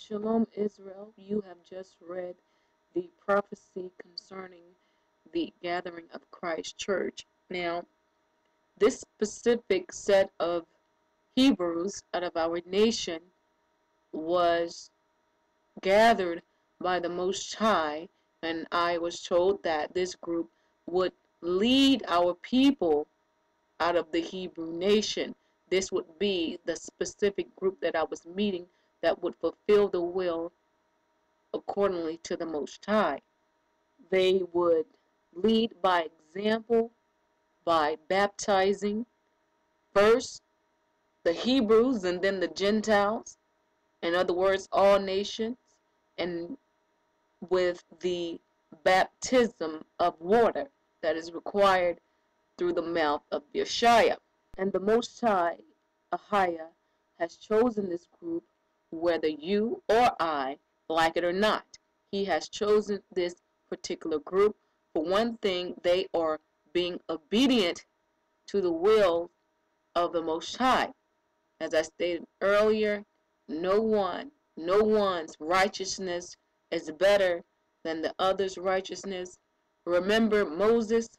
Shalom Israel, you have just read the prophecy concerning the gathering of Christ Church. Now, this specific set of Hebrews out of our nation was gathered by the Most High, and I was told that this group would lead our people out of the Hebrew nation. This would be the specific group that I was meeting that would fulfill the will accordingly to the Most High. They would lead by example, by baptizing first the Hebrews and then the Gentiles, in other words, all nations, and with the baptism of water that is required through the mouth of Yeshua. And the Most High, Ahia, has chosen this group, whether you or I like it or not. He has chosen this particular group. For one thing, they are being obedient to the will of the Most High. As I stated earlier, no one's righteousness is better than the other's righteousness. Remember Moses,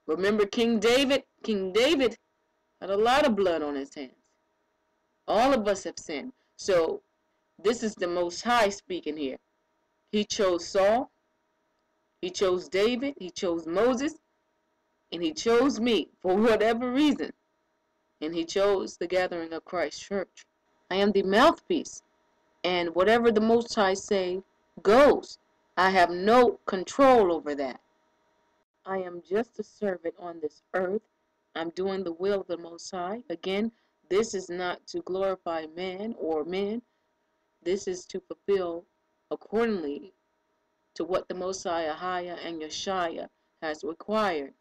remember King David? King David had a lot of blood on his hands. All of us have sinned. So this is the Most High speaking here. He chose Saul, he chose David, he chose Moses, and he chose me for whatever reason. And he chose the gathering of Christ Church. I am the mouthpiece, and whatever the Most High say goes. I have no control over that. I am just a servant on this earth. I'm doing the will of the Most High. Again, this is not to glorify man or men. This is to fulfill accordingly to what the Most High, Ahia, and Yeshua has required.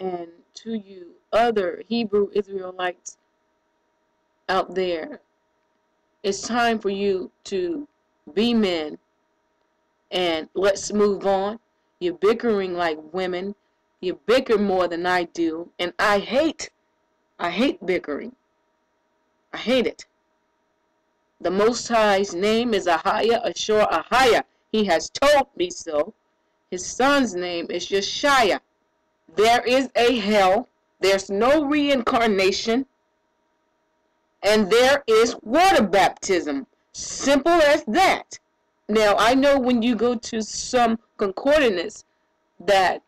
And to you other Hebrew Israelites out there, it's time for you to be men, and let's move on. You're bickering like women. You bicker more than I do, and I hate bickering. I hate it. The Most High's name is Ahia, Ashur Ahia. He has told me so. His son's name is Yeshua. There is a hell. There's no reincarnation. And there is water baptism. Simple as that. Now, I know when you go to some concordance that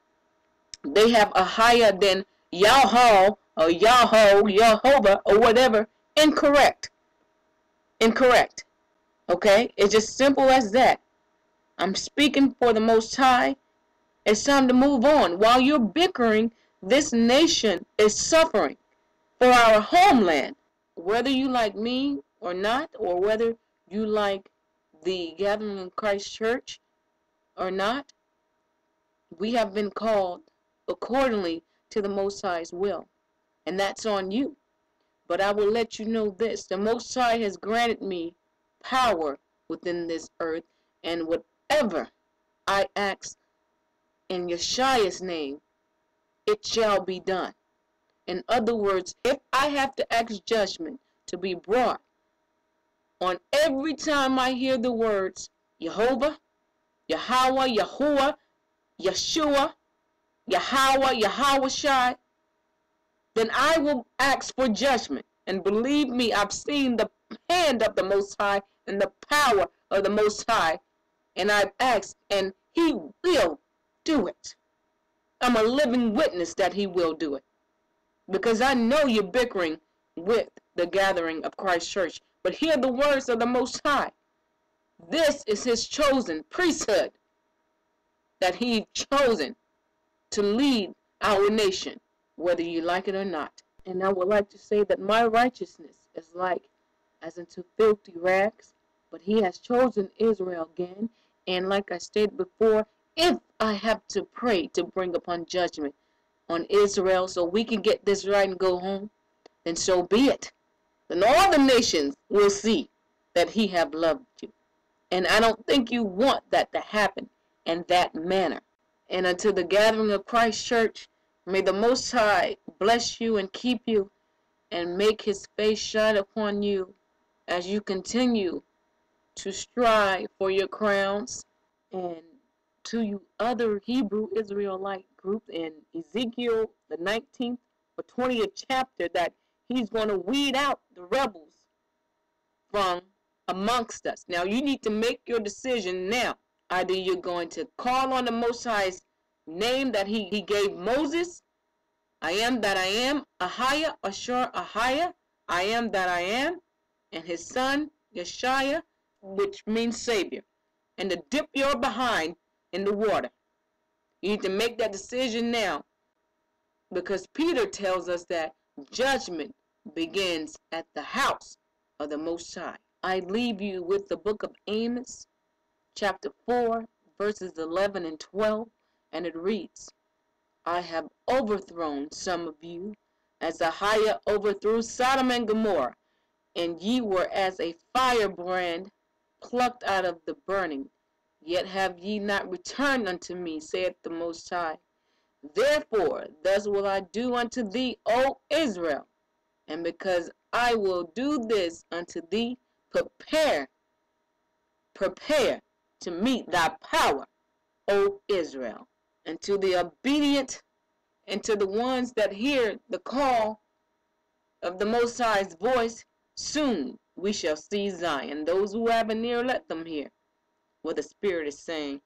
they have a higher than Yahweh or Yahweh, Jehovah, or whatever. Incorrect. Incorrect. Okay? It's just simple as that. I'm speaking for the Most High. It's time to move on. While you're bickering, this nation is suffering for our homeland. Whether you like me or not, or whether you like the Gathering of Christ Church or not, we have been called accordingly to the Most High's will. And that's on you. But I will let you know this. The Most High has granted me power within this earth, and whatever I ask in Yeshua's name, it shall be done. In other words, if I have to ask judgment to be brought on every time I hear the words Jehovah, Yahweh, Yahuwah, Yeshua, Yahweh, Yahweh, then I will ask for judgment. And believe me, I've seen the hand of the Most High and the power of the Most High. And I've asked, and He will do it. I'm a living witness that He will do it. Because I know you're bickering with the Gathering of Christ Church. But hear the words of the Most High. This is His chosen priesthood that He chosen to lead our nation, whether you like it or not. And I would like to say that my righteousness is like as unto filthy rags, but He has chosen Israel again. And like I stated before, if I have to pray to bring upon judgment on Israel so we can get this right and go home, then so be it. Then all the nations will see that He have loved you. And I don't think you want that to happen in that manner. And until the Gathering of Christ Church, may the Most High bless you and keep you and make His face shine upon you as you continue to strive for your crowns. And to you other Hebrew Israelite group in Ezekiel, the 19th or 20th chapter, that He's going to weed out the rebels from amongst us. Now you need to make your decision now. Either you're going to call on the Most High's name that he gave Moses, I am that I am, Ahia, Ashur, Ahia, I am that I am, and his son, Yeshua, which means Savior, and to dip your behind in the water. You need to make that decision now, because Peter tells us that judgment begins at the house of the Most High. I leave you with the book of Amos, chapter 4, verses 11 and 12, and it reads, I have overthrown some of you, as Ahia overthrew Sodom and Gomorrah, and ye were as a firebrand plucked out of the burning. Yet have ye not returned unto me, saith the Most High. Therefore, thus will I do unto thee, O Israel. And because I will do this unto thee, prepare to meet thy power, O Israel. And to the obedient and to the ones that hear the call of the Most High's voice, soon we shall see Zion. Those who have an ear, let them hear what the Spirit is saying